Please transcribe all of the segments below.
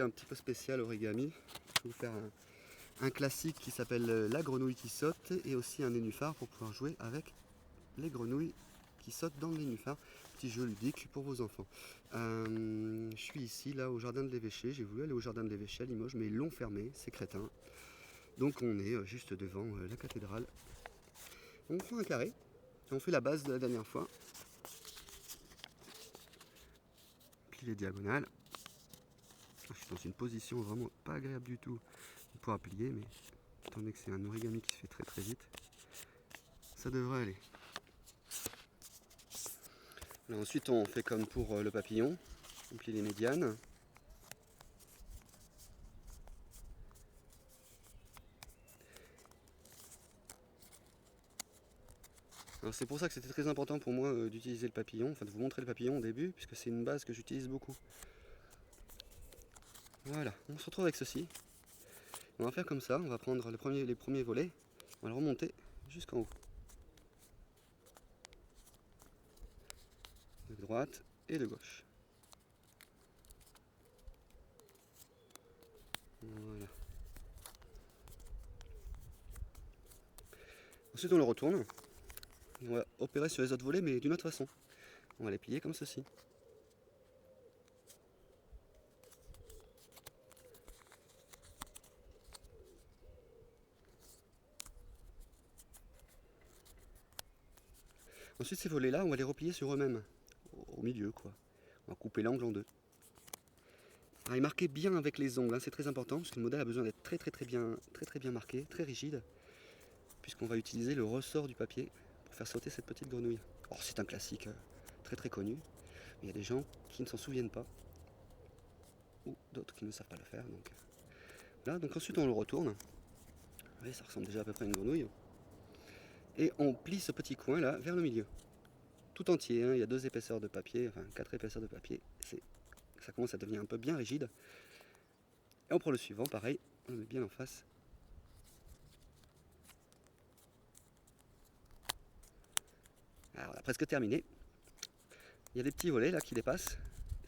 un petit peu spécial origami. Je vais vous faire un classique qui s'appelle la grenouille qui saute et aussi un nénuphar pour pouvoir jouer avec les grenouilles qui sautent dans le nénuphar. Petit jeu ludique pour vos enfants. Je suis ici là au jardin de l'évêché. J'ai voulu aller au jardin de l'évêché à Limoges mais ils l'ont fermé, c'est crétin. Donc on est juste devant la cathédrale. On prend un carré. On fait la base de la dernière fois. Plie les diagonales. Je suis dans une position vraiment pas agréable du tout pour pouvoir plier, mais étant donné que c'est un origami qui se fait très très vite, ça devrait aller. Alors ensuite on fait comme pour le papillon, on plie les médianes. Alors c'est pour ça que c'était très important pour moi d'utiliser le papillon, enfin de vous montrer le papillon au début, puisque c'est une base que j'utilise beaucoup. Voilà, on se retrouve avec ceci. On va faire comme ça, on va prendre les premiers volets, on va le remonter jusqu'en haut. De droite et de gauche. Voilà. Ensuite on le retourne. On va opérer sur les autres volets mais d'une autre façon. On va les plier comme ceci. Ensuite ces volets là on va les replier sur eux-mêmes, au milieu quoi. On va couper l'angle en deux. Alors, et marquez bien avec les ongles, hein, c'est très important parce que le modèle a besoin d'être très bien marqué, très rigide, puisqu'on va utiliser le ressort du papier pour faire sauter cette petite grenouille. Alors c'est un classique très connu, mais il y a des gens qui ne s'en souviennent pas, ou d'autres qui ne savent pas le faire. Donc là, donc ensuite on le retourne. Vous voyez, ça ressemble déjà à peu près à une grenouille. Et on plie ce petit coin là vers le milieu. Tout entier, hein, il y a 2 épaisseurs de papier, enfin 4 épaisseurs de papier. Ça commence à devenir un peu bien rigide. Et on prend le suivant, pareil, on le met bien en face. Alors on a presque terminé. Il y a des petits volets là qui dépassent.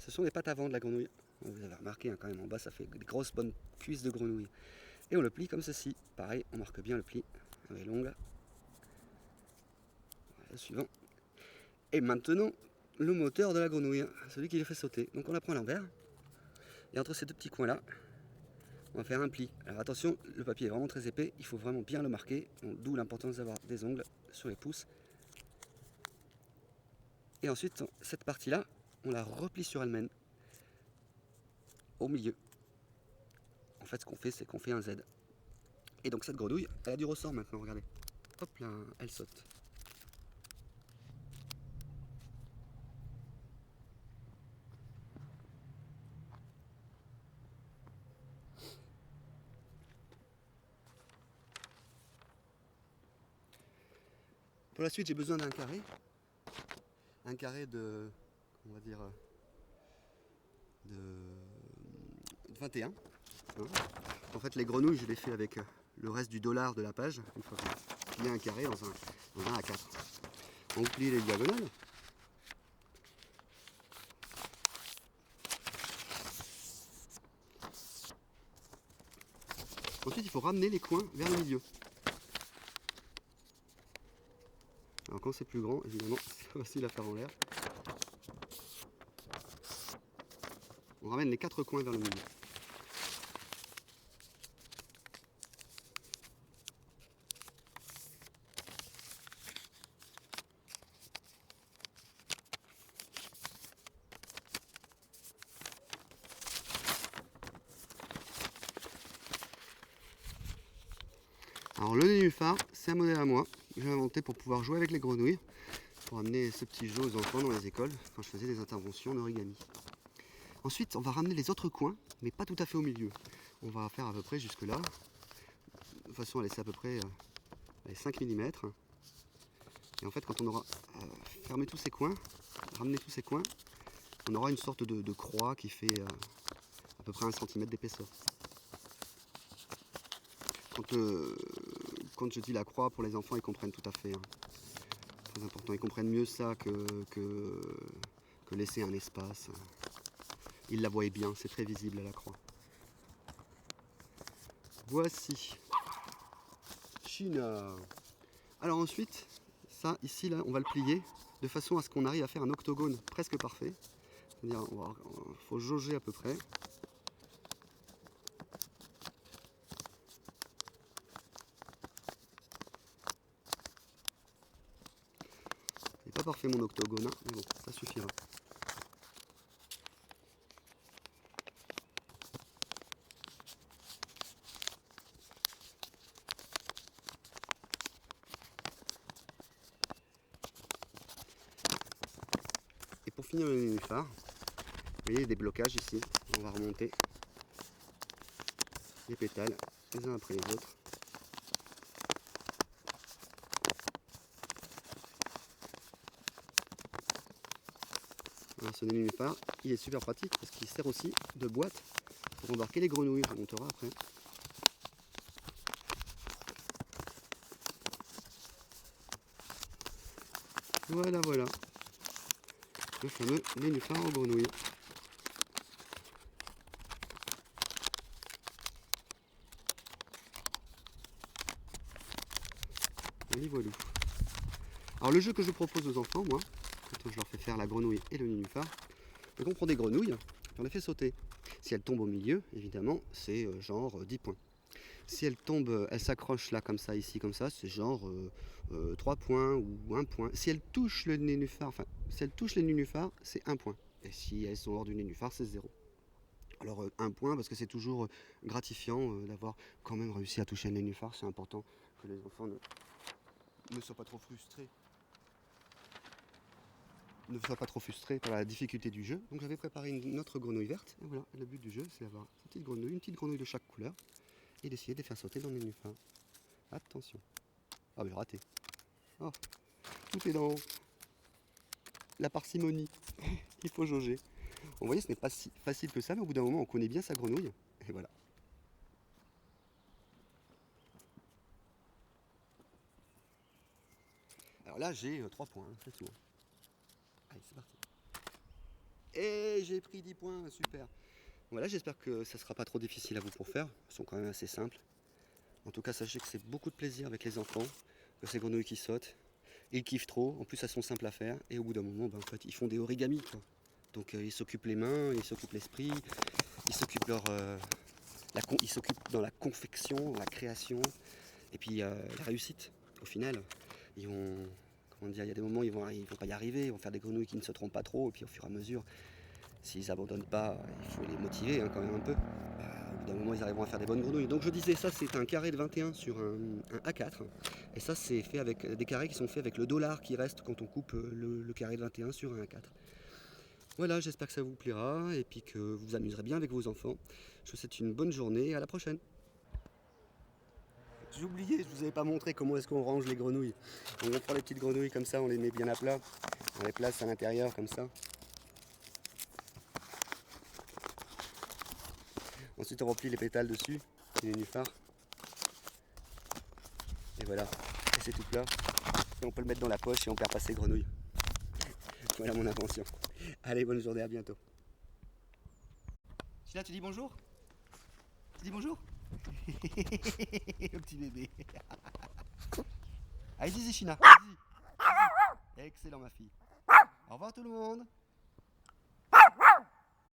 Ce sont les pattes avant de la grenouille. Vous avez remarqué hein, quand même en bas ça fait des grosses bonnes cuisses de grenouille. Et on le plie comme ceci. Pareil, on marque bien le pli avec l'ongle. Voilà, le suivant. Et maintenant, le moteur de la grenouille, celui qui les fait sauter. Donc on la prend à l'envers. Et entre ces 2 petits coins là, on va faire un pli. Alors attention, le papier est vraiment très épais, il faut vraiment bien le marquer. D'où l'importance d'avoir des ongles sur les pouces. Et ensuite, cette partie-là, on la replie sur elle-même, au milieu. En fait, ce qu'on fait, c'est qu'on fait un Z. Et donc cette grenouille, elle a du ressort maintenant, regardez. Hop là, elle saute. Pour la suite, j'ai besoin d'un carré. Un carré de, on va dire, de 21. Hein. En fait, les grenouilles, je les fais avec le reste du dollar de la page. Une fois qu'il y a un carré dans un A4. On plie les diagonales. Ensuite, il faut ramener les coins vers le milieu. Alors quand c'est plus grand, évidemment, c'est facile à faire en l'air. On ramène les 4 coins vers le milieu. Alors le nénuphar, c'est un modèle à moi. J'ai inventé pour pouvoir jouer avec les grenouilles, pour amener ce petit jeu aux enfants dans les écoles, quand je faisais des interventions en origami. Ensuite, on va ramener les autres coins, mais pas tout à fait au milieu. On va faire à peu près jusque là, de façon à laisser à peu près 5 mm. Et en fait, quand on aura fermé tous ces coins, ramené tous ces coins, on aura une sorte de croix qui fait à peu près 1 cm d'épaisseur. Quand je dis la croix, pour les enfants, ils comprennent tout à fait. Hein. Très important, ils comprennent mieux ça que laisser un espace. Ils la voient bien, c'est très visible à la croix. Voici. China. Alors ensuite, ça ici là, on va le plier de façon à ce qu'on arrive à faire un octogone presque parfait. C'est-à-dire, il faut jauger à peu près. Il n'est pas parfait mon octogone, hein, mais bon, ça suffira. Et pour finir le nénuphar, vous voyez des blocages ici, on va remonter les pétales les uns après les autres. Alors ce nénuphar, il est super pratique parce qu'il sert aussi de boîte pour embarquer les grenouilles, on montera après. Voilà, voilà, le fameux nénuphar aux grenouilles. Allez, voilà. Alors le jeu que je propose aux enfants, moi, quand je leur fais faire la grenouille et le nénuphar, donc on prend des grenouilles et on les fait sauter. Si elles tombent au milieu, évidemment, c'est genre 10 points. Si elles tombent, elles s'accrochent là comme ça, ici comme ça, c'est genre 3 points ou 1 point. Si elles touchent le nénuphar, enfin, si elles touchent les nénuphars, c'est 1 point. Et si elles sont hors du nénuphar, c'est 0. Alors 1 point parce que c'est toujours gratifiant d'avoir quand même réussi à toucher le nénuphar. C'est important que les enfants ne soient pas trop frustrés. Ne soient pas trop frustrés par la difficulté du jeu. Donc j'avais préparé une autre grenouille verte. Et voilà, le but du jeu, c'est d'avoir une petite grenouille de chaque couleur et d'essayer de les faire sauter dans le nénuphar. Attention. Ah mais raté. Oh, tout est dans la parcimonie. Il faut jauger. Vous voyez, ce n'est pas si facile que ça, mais au bout d'un moment, on connaît bien sa grenouille. Et voilà. Alors là, j'ai 3 points, c'est tout. Allez, c'est parti. Et j'ai pris 10 points, super. Voilà, j'espère que ça ne sera pas trop difficile à vous pour faire. Elles sont quand même assez simples. En tout cas, sachez que c'est beaucoup de plaisir avec les enfants, que ces grenouilles qui sautent. Ils kiffent trop, en plus elles sont simples à faire. Et au bout d'un moment, en fait, ils font des origamis, quoi. Donc ils s'occupent les mains, ils s'occupent l'esprit, ils s'occupent ils s'occupent dans la confection, la création, et puis la réussite. Au final, ils vont, comment dire, il y a des moments où ils vont pas y arriver, ils vont faire des grenouilles qui ne sauteront pas trop, et puis au fur et à mesure, s'ils abandonnent pas, il faut les motiver quand même un peu. Au bout d'un moment, ils arriveront à faire des bonnes grenouilles. Donc je disais, ça c'est un carré de 21 sur un A4, et ça c'est fait avec des carrés qui sont faits avec le dollar qui reste quand on coupe le carré de 21 sur un A4. Voilà, j'espère que ça vous plaira et puis que vous vous amuserez bien avec vos enfants. Je vous souhaite une bonne journée et à la prochaine. J'ai oublié, je vous avais pas montré comment est-ce qu'on range les grenouilles. On prend les petites grenouilles comme ça, on les met bien à plat. On les place à l'intérieur comme ça. Ensuite on replie les pétales dessus, les nénuphars. Et voilà, et c'est tout plat. Et on peut le mettre dans la poche et on perd pas ses grenouilles. Voilà mon invention. Allez, bonne journée, à bientôt. China, tu dis bonjour? Tu dis bonjour? Le petit bébé. Allez, dis China. Excellent, ma fille. Au revoir tout le monde.